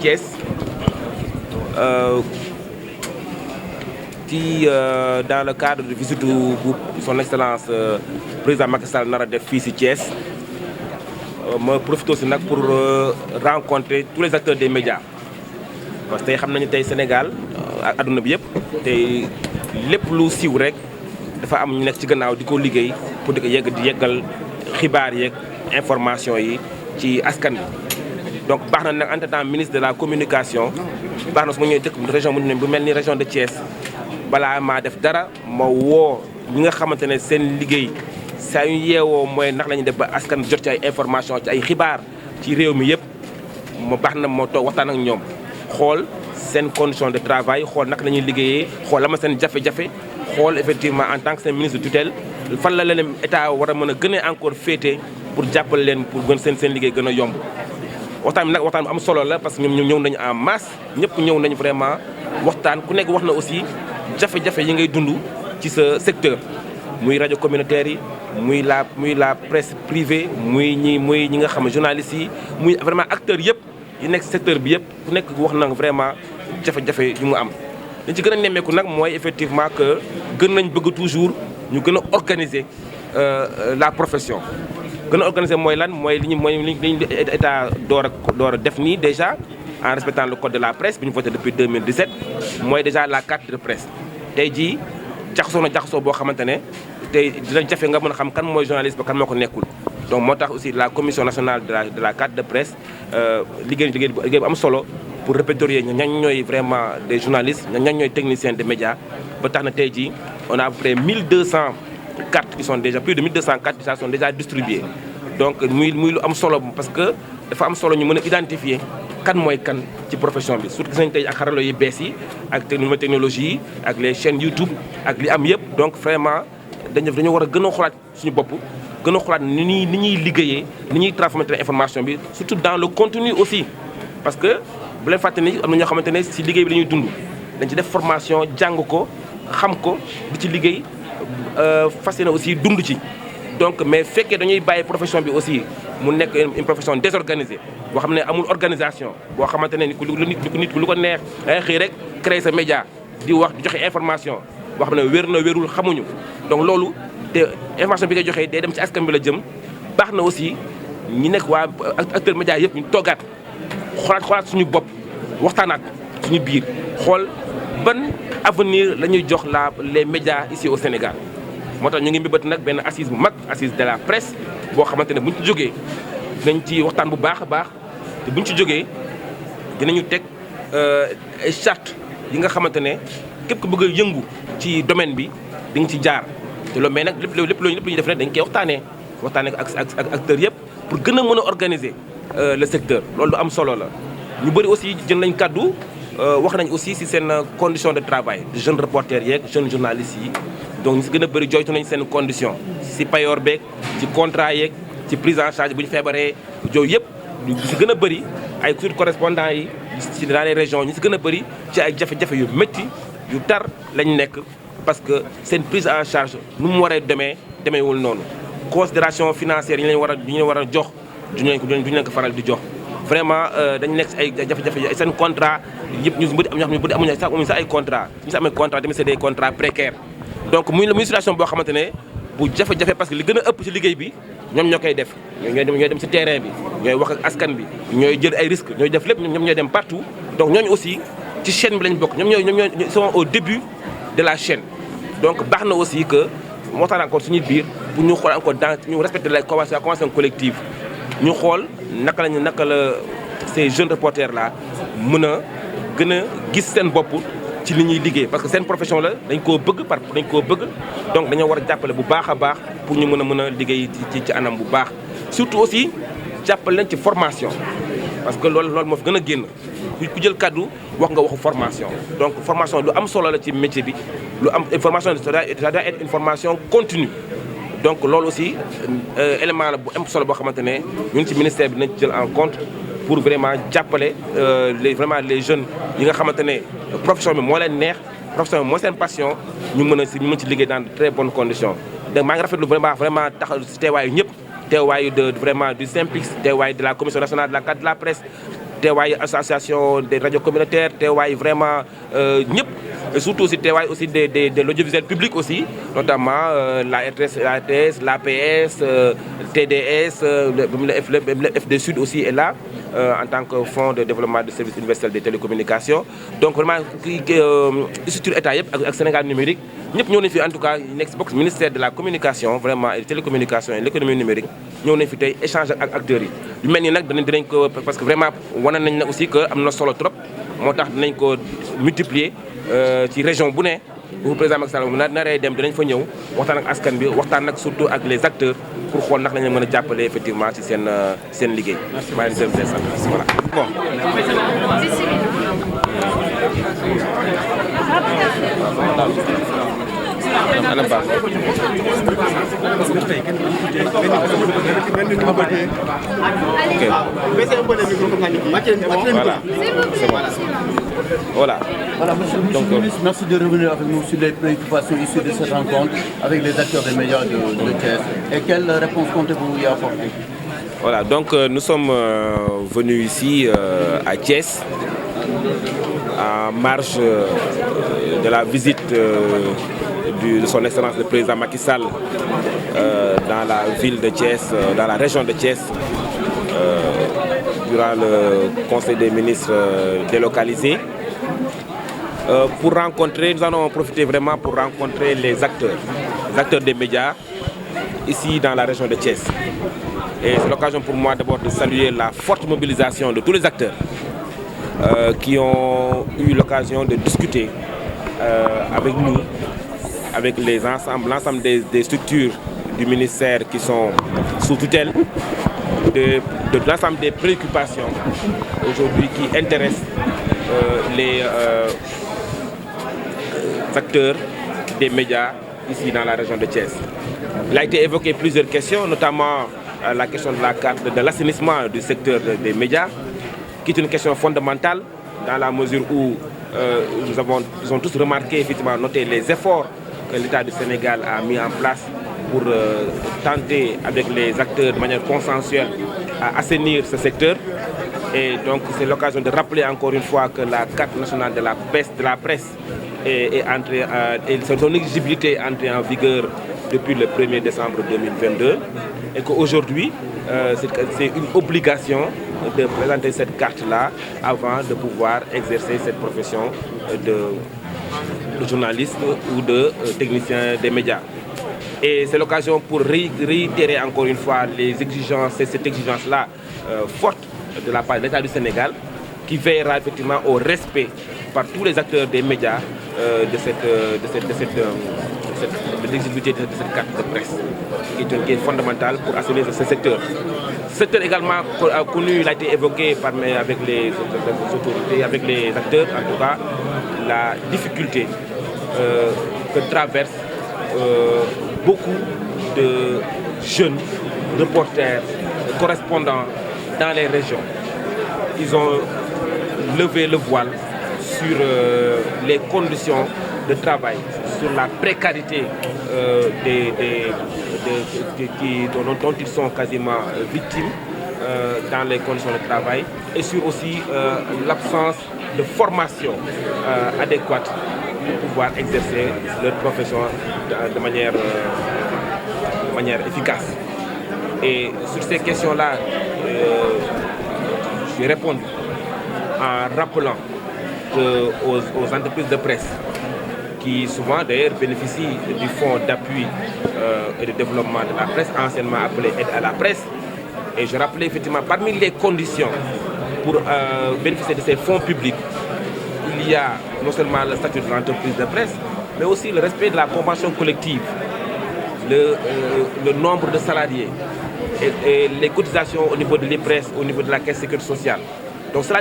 Thiès dans le cadre de visite bu son excellence président Macky Sall nar a def fii si Thiès ma profité aussi nag pour rencontrer tous les acteurs des médias parce que tey xam nañu tey Sénégal ak adduna bi yëpp tey lépp lu siiw rek dafa am ñu nekk ci gannaaw di ko liggéey pour di ko yeggal xibaar yeeg information yi ci askan bi. donc baax na nag en tant que ministre de la communication baax na su ma ñëwee dëkk région bu mel ni région de Thiès balaa maa def dara ma woo ñi nga xamante ne seen liggéey saa yu yeewoo mooy ndax la ñuy def ba askan jot ci ay information ci ay xibaar ci réew mi yëpp ma baax na moo toog waxtaan ak ñoom xool seen condition de travail xool naka la ñuy liggéeyee xool la ma seen jafe-jafe xool effectivement en tant que seen ministre de tutelle fan la leen état war a mën a gën a encore féete pour jàppale leen pour gën seen liggéey gën a yomb. waxtaan bi nag waxtaan bu am solo la parce que ñoom ñëw nañu en masse ñëpp ñëw nañu vraiment waxtaan ku nekk wax na aussi jafe-jafe yi ngay dund ci sa secteur muy rajo communautaire yi muy la presse privée muy ñi nga xam journalistes yi muy vraiment acteurs yëpp yi nekk secteur bi yëpp ku nekk wax na vraiment jafe-jafe yu mu am. li ci gën a nemmeeku nag mooy effectivement que gën nañ bëgg toujours ñu gën a organiser la profession. gën a organiser mooy lan mooy li ñu état door a def nii déjà en respectant le code de la presse bi ñu voté depuis 2017 mooy déjà la carte de presse. tey jii jaxasoo boo xamante ne tey dina jafe nga mën a xam kan mooy journaliste ba kan moo ko nekkul. donc moo tax aussi la commission nationale de la carte de presse liggéey bu am solo pour répertorier ñan ñooy vraiment des journalistes ñan ñooy techniciens de médias ba tax na tey jii on a à peu près 1200 cartes qui sont déjà plus de 1200 cartes qui sont déjà distribuées. donc muy lu am solo parce que dafa am solo ñu mën a identifier kan mooy kan ci profession bi surtout gis nañ tey ak xarala yu bees yi ak technologie yi ak les chaînes YouTube ak li am yëpp donc vraiment dañoo war a gën a xoolaat suñu bopp gën a xoolaat ni ñuy liggéeyee ni ñuy transformer information bi surtout dans le contenu aussi. parce que bu leen fàtte ni am na ñoo xamante ne si liggéey bi la ñuy dund dañ ci def formation jàng ko xam ko di ci liggéey fas yéene aussi dund ci. donc mais fekkee dañuy bàyyi profession bi aussi mu nekk une profession désorganisée boo xam ne amul organisation boo xamante ne nit ku lu ko neex ay xëy rek créer sa média di wax di joxe information boo xam ne wér na wérul xamuñu. donc loolu te information bi nga joxee day dem ci askan bi la jëm baax na aussi ñi nekk waa acteur média yëpp ñu toogaat xoolaat suñu bopp waxtaanaat suñu biir xool ban avenir la ñuy jox les médias ici au Sénégal. moo tax ñu ngi mbébét nag benn assise bu mag assise de la presse boo xamante ne buñ ci jógee dinañ ci waxtaan bu baax a baax te buñ ci jógee dinañu teg ay charte yi nga xamante ne képp ku bëgg a yëngu ci domaine bi di nga ci jaar te loolu mais nag lépp lu ñuy def rek dañ koy waxtaanee ak acteurs yëpp pour gën a mën a organiser le secteur loolu lu am solo la. ñu bëri aussi jël nañ kàddu wax nañ aussi si seen condition de travail jeunes reporters yeeg jeunes journalistes yi. donc ñu si gën a bëri joytu nañ seen condition si payoor beeg ci contrat yeeg ci prise en charge bu ñu feebaree jooyu yëpp ñu si gën a bëri ay sur correspondants yi ci dans les régions ñu si gën a bëri ci ay jafe-jafe yu métti yu tar lañ nekk parce que seen prise en charge nu mu waree demeewul noonu considération financière yi ñu war a jox duñu leen ko faral di jox. vraiment dañu nekk si ay jafe-jafe seen contrat yëpp ñu si bëri am ñoo xam ne bëri amuñu sax ay contrat ñu si amee contrat tamit c'est des contrats précaires. donc muy situation boo xamante ne bu jafe-jafe parce que li gën a ëpp ci liggéey bi ñoom ñoo koy def ñooy dem ci terrain bi ñooy wax ak askan bi ñooy jël ay risques ñooy def lépp ñoom ñooy dem partout. donc ñooñu aussi ci chaîne bi lañ bokk ñoom ñooy sont au début de la chaîne. donc baax na aussi que waxtaan encore suñu biir pour ñu xool encore dans ñu respecter la convention collective ñu xool naka la ces jeunes reporters là mën a gën a gis seen bopp. ci li ñuy liggéey parce que seen profession la dañ koo bëgg donc dañoo war a jàppale bu baax a baax pour ñu mën a liggéey ci anam bu baax. surtout aussi jàppale leen ci formation parce que loolu moo fi gën a génn ku jël kaddu wax nga waxu formation. donc formation lu am solo la ci métier bi lu am information ça doit être une formation continue. donc loolu aussi élément la bu am solo boo xamante ne ñun ci ministère bi nañ ci jël en compte pour vraiment jàppale les jeunes yi nga xamante ne profession bi moo leen neex profession bi moo seen passion ñu mën ci liggéey dans de très bonnes conditions. donc maa ngi rafetlu vraiment taxaw si teewaayu ñëpp teewaayu vraiment du SYNPICS teewaayu de la commission nationale de la carte de la presse teewaayu association des radios communautaires teewaayu vraiment ñëpp et surtout aussi teewaay aussi de l'audiovisuel public aussi notamment la RTS l'APS TDS le FD Sud aussi est là en tant que fonds de développement du service universel des télécommunications donc vraiment structure état yëpp ak Sénégal numérique ñëpp ñëw nañ fi en tout cas nekk bokk ministère de la communication vraiment et télécommunication et l'économie numérique ñëw nañ fi tey échange ak acteurs yi yu mel nii nag dinañ ko parce que vraiment wane nañ na aussi que am na solo trop moo tax dinañ ko multiplier ci région bu ne bu président Macky Sall naree dem dinañ fa ñëw waxtaan ak askan bi waxtaan nag surtout ak les acteurs pour xool ndax lañ mën a jàppale effectivement ci seen liggéey. maa ngi leen di sant voilà. bon. Anam Ba. Voilà. Voilà, monsieur le ministre, merci de revenir avec nous sur les préoccupations issues de cette rencontre avec les acteurs des médias de Thiès. Et quelle réponse comptez-vous y apporter? Voilà, donc nous sommes venus ici à Thiès, en marge de la visite de son Excellence le président Macky Sall dans la ville de Thiès, dans la région de Thiès, durant le Conseil des ministres délocalisé. Pour rencontrer, nous allons profiter vraiment pour rencontrer les acteurs des médias ici dans la région de Thiès. Et c'est l'occasion pour moi d'abord de saluer la forte mobilisation de tous les acteurs qui ont eu l'occasion de discuter avec nous, avec l'ensemble des structures du ministère qui sont sous tutelle, de l'ensemble des préoccupations aujourd'hui qui intéressent les acteurs des médias ici dans la région de Thiès. Il a été évoqué plusieurs questions, notamment la question de la carte de l'assainissement du secteur des médias, qui est une question fondamentale dans la mesure où nous avons tous remarqué, effectivement, noté les efforts que l'État du Sénégal a mis en place pour tenter avec les acteurs de manière consensuelle à assainir ce secteur. Et donc c'est l'occasion de rappeler encore une fois que la carte nationale de la presse est entrée, et son éligibilité est entrée en vigueur depuis le 1er décembre 2022 et qu'aujourd'hui c'est une obligation de présenter cette carte-là avant de pouvoir exercer cette profession de journaliste ou de technicien des médias. Et c'est l'occasion pour réitérer encore une fois les exigences, cette exigence-là forte de la part de l'État du Sénégal, qui veillera effectivement au respect par tous les acteurs des médias de l'exécutivité de cette carte de presse, qui est fondamentale pour assainir ce secteur. Ce secteur également a connu, il a été évoqué avec les autorités, avec les acteurs, en tout cas, la difficulté que traversent beaucoup de jeunes reporters, correspondants dans les régions. Ils ont levé le voile sur les conditions de travail, sur la précarité dont ils sont quasiment victimes dans les conditions de travail et sur aussi l'absence de formation adéquate pour pouvoir exercer leur profession de manière efficace. Et sur ces questions-là, je vais répondre en rappelant aux entreprises de presse qui souvent d'ailleurs bénéficient du fonds d'appui et de développement de la presse, anciennement appelé aide à la presse. Et je rappelais effectivement parmi les conditions pour bénéficier de ces fonds publics, il y a non seulement le statut de l'entreprise de presse, mais aussi le respect de la convention collective, le nombre de salariés et les cotisations au niveau de l'IPRES, au niveau de la Caisse de sécurité sociale. Donc cela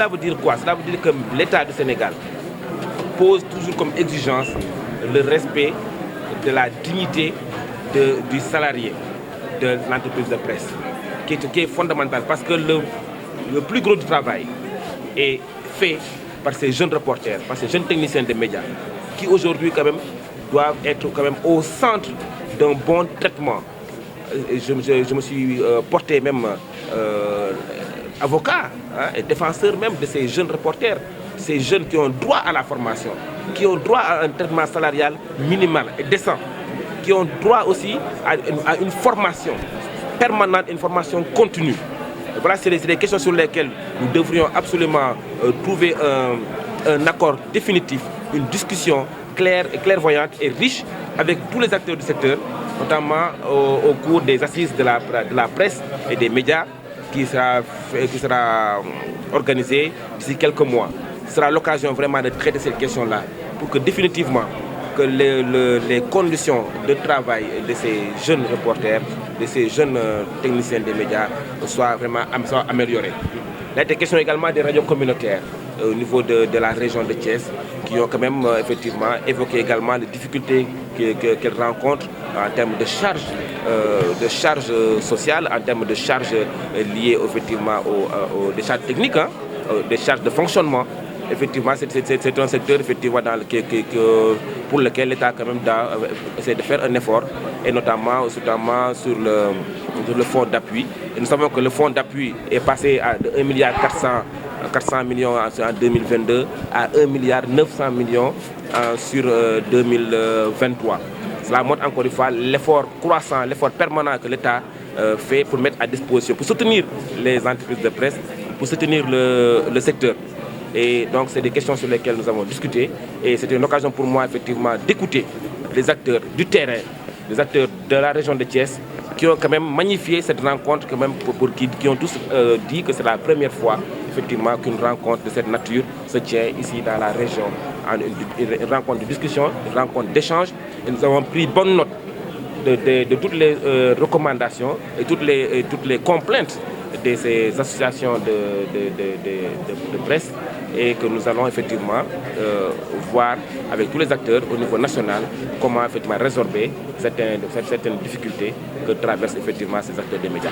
veut dire quoi? Cela veut dire que l'État du Sénégal pose toujours comme exigence le respect de la dignité du salarié de l'entreprise de presse, qui est fondamental parce que le plus gros du travail est fait par ces jeunes reporters, par ces jeunes techniciens des médias, qui aujourd'hui quand même doivent être quand même au centre d'un bon traitement. Je me suis porté même avocats et défenseurs même de ces jeunes reporters, ces jeunes qui ont droit à la formation, qui ont droit à un traitement salarial minimal et décent, qui ont droit aussi à une formation permanente, une formation continue. Et voilà, c'est des questions sur lesquelles nous devrions absolument trouver un accord définitif, une discussion claire et clairvoyante et riche avec tous les acteurs du secteur, notamment au cours des assises de la presse et des médias qui sera organisée d'ici quelques mois. Ce sera l'occasion vraiment de traiter cette question-là pour que définitivement que les conditions de travail de ces jeunes reporters, de ces jeunes techniciens des médias soient vraiment améliorées. Il y a des questions également des radios communautaires au niveau de la région de Thiès qui ont quand même effectivement évoqué également les difficultés qu'elles rencontrent en termes de charges sociales, en termes de charges liées effectivement des charges techniques, des charges de fonctionnement. Effectivement, c'est un secteur effectivement pour lequel l'État quand même essaie de faire un effort, et notamment sur le fonds d'appui. Et nous savons que le fonds d'appui est passé de 1,4 milliard en 2022 à 1,9 milliard sur 2023. Cela montre encore une fois l'effort croissant, l'effort permanent que l'État fait pour mettre à disposition, pour soutenir les entreprises de presse, pour soutenir le secteur. Et donc, c'est des questions sur lesquelles nous avons discuté. Et c'était une occasion pour moi, effectivement, d'écouter les acteurs du terrain, les acteurs de la région de Thiès, qui ont quand même magnifié cette rencontre, quand même, qui ont tous dit que c'est la première fois, effectivement, qu'une rencontre de cette nature se tient ici dans la région. Une rencontre de discussion, une rencontre d'échange. Et nous avons pris bonne note de toutes les recommandations et toutes les complaintes de ces associations de presse, et que nous allons effectivement voir avec tous les acteurs au niveau national comment effectivement résorber certaines difficultés que traversent effectivement ces acteurs des médias.